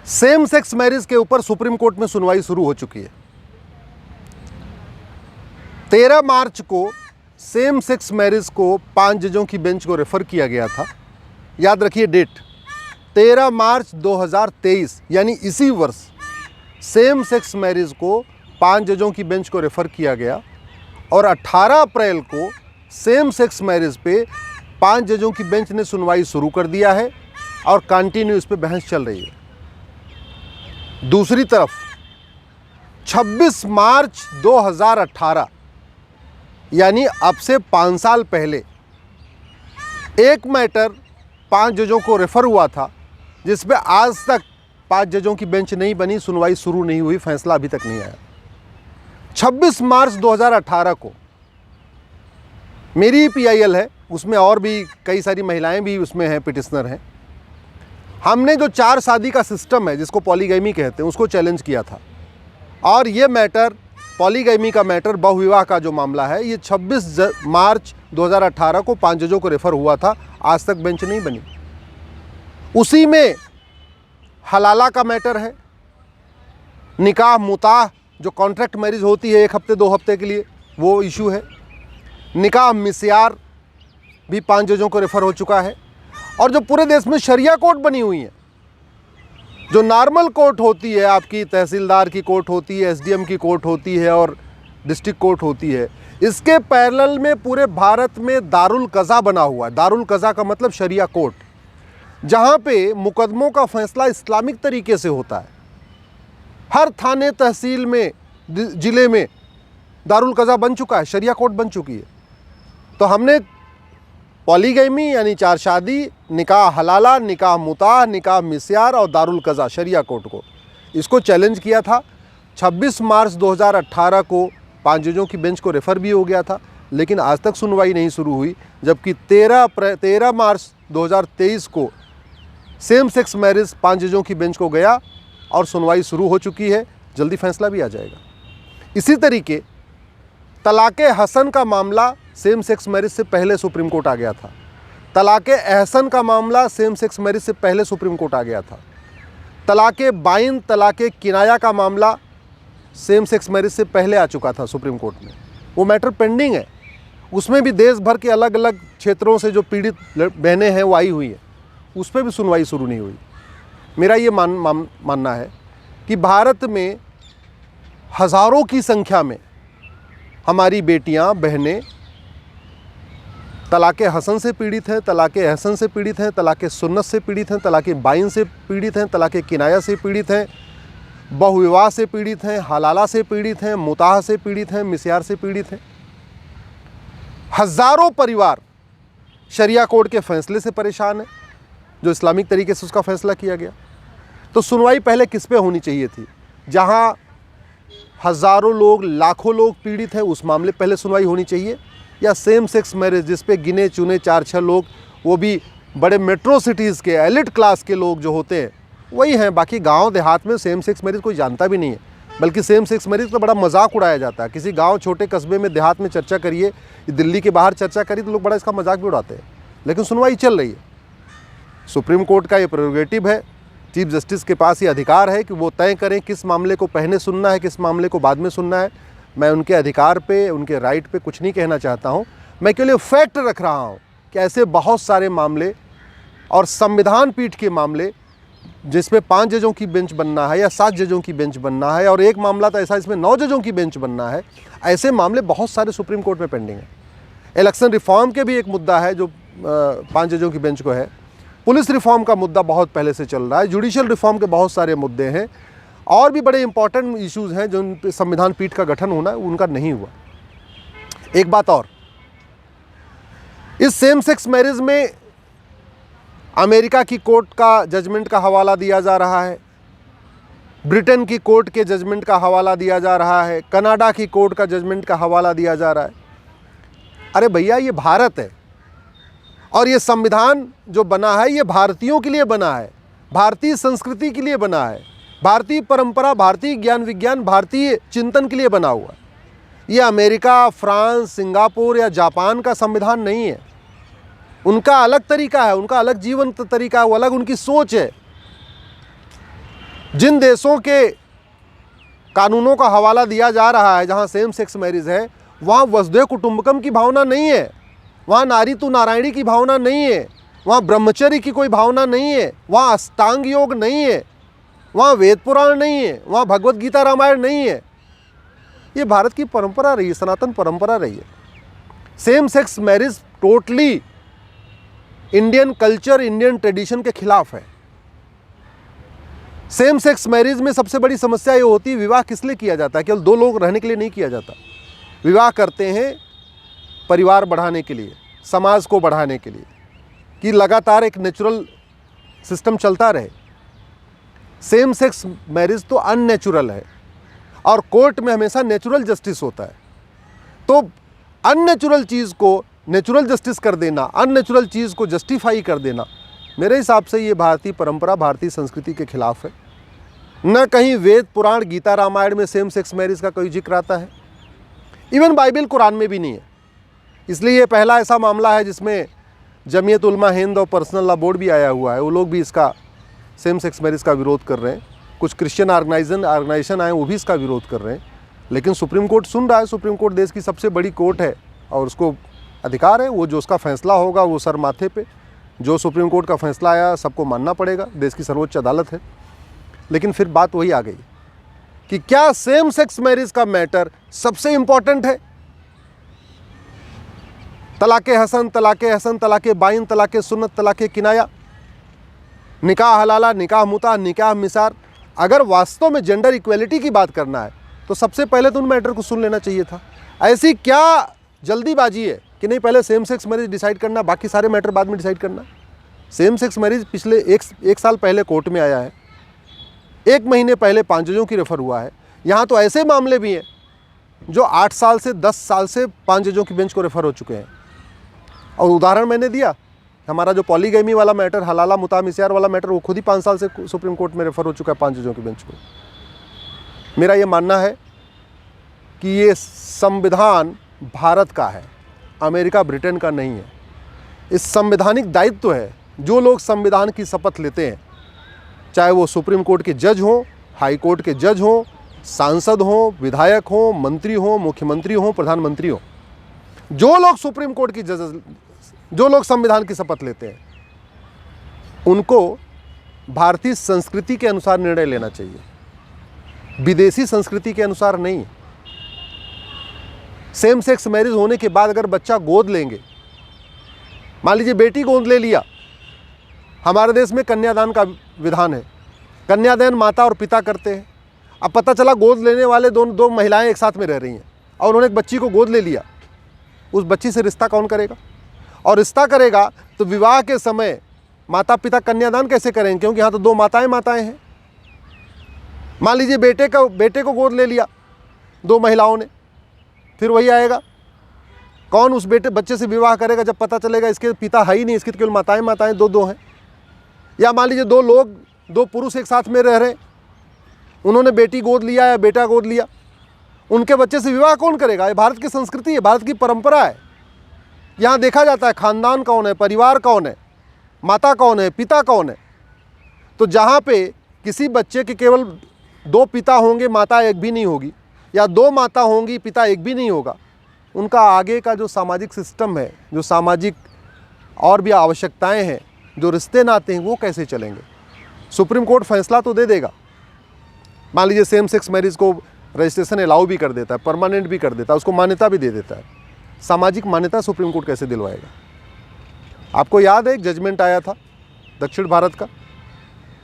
Same sex marriage के ऊपर supreme court में सुनवाई शुरू हो चुकी है। 13 मार्च को सेम सेक्स मैरिज को 5 जजों की बेंच को रेफ़र किया गया था। याद रखिए डेट, 13 मार्च 2023, यानी इसी वर्ष सेम सेक्स मैरिज को 5 जजों की बेंच को रेफ़र किया गया और 18 अप्रैल को सेम सेक्स मैरिज पे 5 जजों की बेंच ने सुनवाई शुरू कर दिया है और कंटिन्यू इस पे बहस चल रही है। दूसरी तरफ 26 मार्च 2018 यानी अब से 5 साल पहले एक मैटर 5 जजों को रेफ़र हुआ था, जिसमें आज तक 5 जजों की बेंच नहीं बनी, सुनवाई शुरू नहीं हुई, फैसला अभी तक नहीं आया। 26 मार्च 2018 को मेरी PIL है, उसमें और भी कई सारी महिलाएं भी उसमें हैं, पिटिशनर हैं। हमने जो 4 शादी का सिस्टम है जिसको पॉलीगैमी कहते हैं उसको चैलेंज किया था और ये मैटर, पॉलीगैमी का मैटर, बहुविवाह का जो मामला है, ये 26 मार्च 2018 को 5 जजों को रेफ़र हुआ था, आज तक बेंच नहीं बनी। उसी में हलाला का मैटर है, निकाह मुताह जो कॉन्ट्रैक्ट मैरिज होती है 1 हफ्ते 2 हफ्ते के लिए, वो इशू है। निकाह मिस्यार भी 5 जजों को रेफ़र हो चुका है। और जो पूरे देश में शरिया कोर्ट बनी हुई है, जो नॉर्मल कोर्ट होती है, आपकी तहसीलदार की कोर्ट होती है, SDM की कोर्ट होती है और डिस्ट्रिक्ट कोर्ट होती है, इसके पैरेलल में पूरे भारत में दारुल कज़ा बना हुआ है। दारुल कज़ा का मतलब शरिया कोर्ट, जहाँ पे मुकदमों का फैसला इस्लामिक तरीके से होता है। हर थाने तहसील में, ज़िले में दारुल कज़ा बन चुका है, शरिया कोर्ट बन चुकी है। तो हमने पॉलीगैमी यानी 4 शादी, निकाह हलाला, निकाह मुताह, निकाह मिस्यार और दारुल कज़ा, शरिया कोर्ट को, इसको चैलेंज किया था। 26 मार्च 2018 को 5 जजों की बेंच को रेफ़र भी हो गया था, लेकिन आज तक सुनवाई नहीं शुरू हुई। जबकि 13 मार्च 2023 को सेम सेक्स मैरिज 5 जजों की बेंच को गया और सुनवाई शुरू हो चुकी है, जल्दी फैसला भी आ जाएगा। इसी तरीके तलाक़े हसन का मामला सेम सेक्स मैरिज से पहले सुप्रीम कोर्ट आ गया था। तलाक़े एहसन का मामला सेम सेक्स मैरिज से पहले सुप्रीम कोर्ट आ गया था। तलाक़े बाइन, तलाक़े किनाया का मामला सेम सेक्स मैरिज से पहले आ चुका था सुप्रीम कोर्ट में, वो मैटर पेंडिंग है। उसमें भी देश भर के अलग अलग क्षेत्रों से जो पीड़ित बहनें हैं वो आई हुई है, उस पर भी सुनवाई शुरू नहीं हुई। मेरा ये मानना है कि भारत में हज़ारों की संख्या में हमारी बेटियां, बहनें तलाक़े हसन से पीड़ित हैं, तलाक़े एहसन से पीड़ित हैं, तलाक़े सुन्नत से पीड़ित हैं, तलाक़े बाइन से पीड़ित हैं, तलाक़े किनाया से पीड़ित हैं, बहुविवाह से पीड़ित हैं, हलाला से पीड़ित हैं, मुताह से पीड़ित हैं, मिस्यार से पीड़ित हैं। हज़ारों परिवार शरिया कोर्ट के फ़ैसले से परेशान हैं, जो इस्लामिक तरीके से उसका फ़ैसला किया गया। तो सुनवाई पहले किस पे होनी चाहिए थी? जहाँ हज़ारों लोग, लाखों लोग पीड़ित हैं, उस मामले पहले सुनवाई होनी चाहिए, या सेम सेक्स मैरिज जिस पे गिने चुने 4-6 लोग, वो भी बड़े मेट्रो सिटीज़ के एलिट क्लास के लोग जो होते हैं वही हैं। बाकी गांव देहात में सेम सेक्स मैरिज कोई जानता भी नहीं है, बल्कि सेम सेक्स मैरिज का बड़ा मजाक उड़ाया जाता है। किसी गांव, छोटे कस्बे में, देहात में चर्चा करिए, दिल्ली के बाहर चर्चा करिए तो लोग बड़ा इसका मजाक भी उड़ाते हैं। लेकिन सुनवाई चल रही है। सुप्रीम कोर्ट का ये प्रेरोगेटिव है, चीफ जस्टिस के पास ये अधिकार है कि वो तय करें किस मामले को पहले सुनना है, किस मामले को बाद में सुनना है। मैं उनके अधिकार पे, उनके राइट पे कुछ नहीं कहना चाहता हूँ। मैं केवल फैक्ट रख रहा हूँ कि ऐसे बहुत सारे मामले और संविधान पीठ के मामले जिसमें 5 जजों की बेंच बनना है या 7 जजों की बेंच बनना है, और एक मामला तो ऐसा इसमें 9 जजों की बेंच बनना है, ऐसे मामले बहुत सारे सुप्रीम कोर्ट में पेंडिंग है। इलेक्शन रिफॉर्म के भी एक मुद्दा है जो 5 जजों की बेंच को है। पुलिस रिफॉर्म का मुद्दा बहुत पहले से चल रहा है। जुडिशल रिफॉर्म के बहुत सारे मुद्दे हैं और भी बड़े इंपॉर्टेंट इश्यूज़ हैं जो उन पे संविधान पीठ का गठन होना है, उनका नहीं हुआ। एक बात और, इस सेम सेक्स मैरिज में अमेरिका की कोर्ट का जजमेंट का हवाला दिया जा रहा है, ब्रिटेन की कोर्ट के जजमेंट का हवाला दिया जा रहा है, कनाडा की कोर्ट का जजमेंट का हवाला दिया जा रहा है। अरे भैया, ये भारत है और ये संविधान जो बना है ये भारतीयों के लिए बना है, भारतीय संस्कृति के लिए बना है, भारतीय परंपरा, भारतीय ज्ञान विज्ञान, भारतीय चिंतन के लिए बना हुआ है। ये अमेरिका, फ्रांस, सिंगापुर या जापान का संविधान नहीं है। उनका अलग तरीका है, उनका अलग जीवन तरीका है, वो अलग उनकी सोच है। जिन देशों के कानूनों का हवाला दिया जा रहा है जहाँ सेम सेक्स मैरिज है, वहाँ वसुधैव कुटुंबकम की भावना नहीं है, वहाँ नारी तु नारायणी की भावना नहीं है, वहाँ ब्रह्मचर्य की कोई भावना नहीं है, वहाँ अष्टांग योग नहीं है, वहाँ वेद पुराण नहीं है, वहाँ भगवत गीता रामायण नहीं है। ये भारत की परंपरा रही है, सनातन परंपरा रही है। Same sex marriage totally Indian culture, Indian tradition के खिलाफ है। सेम सेक्स मैरिज में सबसे बड़ी समस्या ये होती है, विवाह किस लिए किया जाता है? केवल दो लोग रहने के लिए नहीं किया जाता। विवाह करते हैं परिवार बढ़ाने के लिए, समाज को बढ़ाने के लिए, कि लगातार एक नेचुरल सिस्टम चलता रहे। सेम सेक्स मैरिज तो अननेचुरल है और कोर्ट में हमेशा नेचुरल जस्टिस होता है। तो अननेचुरल चीज़ को नेचुरल जस्टिस कर देना, अननेचुरल चीज़ को जस्टिफाई कर देना, मेरे हिसाब से ये भारतीय परंपरा, भारतीय संस्कृति के खिलाफ है। न कहीं वेद पुराण गीता रामायण में सेम सेक्स मैरिज का कोई जिक्र आता है, इवन बाइबल कुरान में भी नहीं है। इसलिए ये पहला ऐसा मामला है जिसमें जमीयत उलमा हिंद और पर्सनल लॉ बोर्ड भी आया हुआ है। वो लोग भी इसका सेम सेक्स मैरिज का विरोध कर रहे हैं। कुछ क्रिश्चियन ऑर्गेनाइजेशन आए, वो भी इसका विरोध कर रहे हैं। लेकिन सुप्रीम कोर्ट सुन रहा है। सुप्रीम कोर्ट देश की सबसे बड़ी कोर्ट है और उसको अधिकार है, वो जो उसका फैसला होगा वो सर माथे पे। जो सुप्रीम कोर्ट का फैसला आया सबको मानना पड़ेगा, देश की सर्वोच्च अदालत है। लेकिन फिर बात वही आ गई कि क्या सेम सेक्स मैरिज का मैटर सबसे इंपॉर्टेंट है? तलाक़े हसन, तलाक़े हसन, तलाक़े बाइन, तलाक़े सुन्नत, तलाक़े किनाया, निकाह हलाला, निकाह मुता, निकाह मिसार, अगर वास्तव में जेंडर इक्वलिटी की बात करना है तो सबसे पहले तो उन मैटर को सुन लेना चाहिए था। ऐसी क्या जल्दीबाजी है कि नहीं पहले सेम सेक्स मैरिज डिसाइड करना, बाकी सारे मैटर बाद में डिसाइड करना? सेम सेक्स मैरिज पिछले एक साल पहले कोर्ट में आया है, 1 महीने पहले 5 जजों की रेफर हुआ है। यहाँ तो ऐसे मामले भी हैं जो 8 साल से 10 साल से 5 जजों की बेंच को रेफर हो चुके हैं। और उदाहरण मैंने दिया, हमारा जो पॉलीगैमी वाला मैटर, हलाला मुता मिसार वाला मैटर, वो खुद ही 5 साल से सुप्रीम कोर्ट में रेफर हो चुका है 5 जजों की बेंच को। मेरा ये मानना है कि ये संविधान भारत का है, अमेरिका ब्रिटेन का नहीं है। इस संवैधानिक दायित्व है, जो लोग संविधान की शपथ लेते हैं, चाहे वो सुप्रीम कोर्ट के जज हों, हाई कोर्ट के जज हों, सांसद हों, विधायक हों, मंत्री हों, मुख्यमंत्री हों, प्रधानमंत्री हों, जो लोग सुप्रीम कोर्ट की जज, जो लोग संविधान की शपथ लेते हैं, उनको भारतीय संस्कृति के अनुसार निर्णय लेना चाहिए, विदेशी संस्कृति के अनुसार नहीं। सेम सेक्स मैरिज होने के बाद अगर बच्चा गोद लेंगे, मान लीजिए बेटी गोद ले लिया, हमारे देश में कन्यादान का विधान है, कन्यादान माता और पिता करते हैं। अब पता चला गोद लेने वाले दो महिलाएं एक साथ में रह रही हैं और उन्होंने एक बच्ची को गोद ले लिया, उस बच्ची से रिश्ता कौन करेगा? और रिश्ता करेगा तो विवाह के समय माता पिता कन्यादान कैसे करेंगे? क्योंकि यहाँ तो 2 माताएं हैं। मान लीजिए बेटे को गोद ले लिया 2 महिलाओं ने, फिर वही आएगा, कौन उस बच्चे से विवाह करेगा जब पता चलेगा इसके पिता है ही नहीं, इसकी तो केवल माताएं 2 हैं। या मान लीजिए 2 पुरुष एक साथ में रह रहे, उन्होंने बेटी गोद लिया या बेटा गोद लिया, उनके बच्चे से विवाह कौन करेगा? ये भारत की संस्कृति है, भारत की परंपरा है। यहाँ देखा जाता है खानदान कौन है, परिवार कौन है, माता कौन है, पिता कौन है। तो जहाँ पे किसी बच्चे के केवल 2 पिता होंगे, माता एक भी नहीं होगी, या 2 माता होंगी, पिता एक भी नहीं होगा, उनका आगे का जो सामाजिक सिस्टम है, जो सामाजिक और भी आवश्यकताएं हैं, जो रिश्ते नाते हैं, वो कैसे चलेंगे? सुप्रीम कोर्ट फैसला तो दे देगा, मान लीजिए सेम सेक्स मैरिज को रजिस्ट्रेशन अलाउ भी कर देता है, परमानेंट भी कर देता है, उसको मान्यता भी दे देता है, सामाजिक मान्यता सुप्रीम कोर्ट कैसे दिलवाएगा? आपको याद है एक जजमेंट आया था दक्षिण भारत का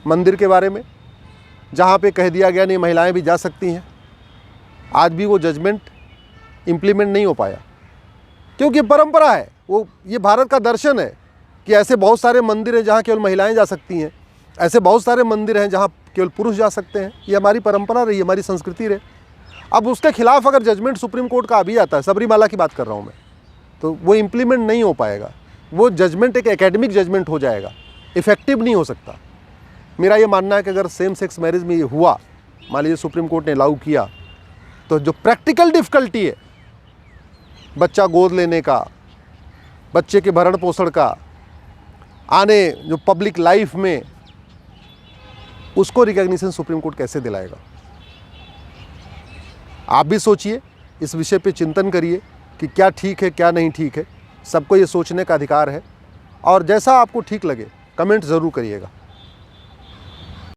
मंदिर के बारे में, जहाँ पे कह दिया गया नहीं महिलाएं भी जा सकती हैं। आज भी वो जजमेंट इम्प्लीमेंट नहीं हो पाया, क्योंकि परंपरा है, वो ये भारत का दर्शन है कि ऐसे बहुत सारे मंदिर हैं जहाँ केवल महिलाएं जा सकती हैं, ऐसे बहुत सारे मंदिर हैं जहाँ केवल पुरुष जा सकते हैं। ये हमारी परंपरा रही, हमारी संस्कृति रही। अब उसके खिलाफ अगर जजमेंट सुप्रीम कोर्ट का अभी आता है, सबरीमाला की बात कर रहा हूँ मैं, तो वो इम्प्लीमेंट नहीं हो पाएगा। वो जजमेंट एक एकेडमिक जजमेंट हो जाएगा, इफेक्टिव नहीं हो सकता। मेरा ये मानना है कि अगर सेम सेक्स मैरिज में ये हुआ, मान लीजिए सुप्रीम कोर्ट ने अलाउ किया, तो जो प्रैक्टिकल डिफ़िकल्टी है बच्चा गोद लेने का, बच्चे के भरण पोषण का, आने जो पब्लिक लाइफ में उसको रिकॉग्निशन सुप्रीम कोर्ट कैसे दिलाएगा। आप भी सोचिए, इस विषय पे चिंतन करिए कि क्या ठीक है क्या नहीं ठीक है। सबको ये सोचने का अधिकार है, और जैसा आपको ठीक लगे कमेंट ज़रूर करिएगा।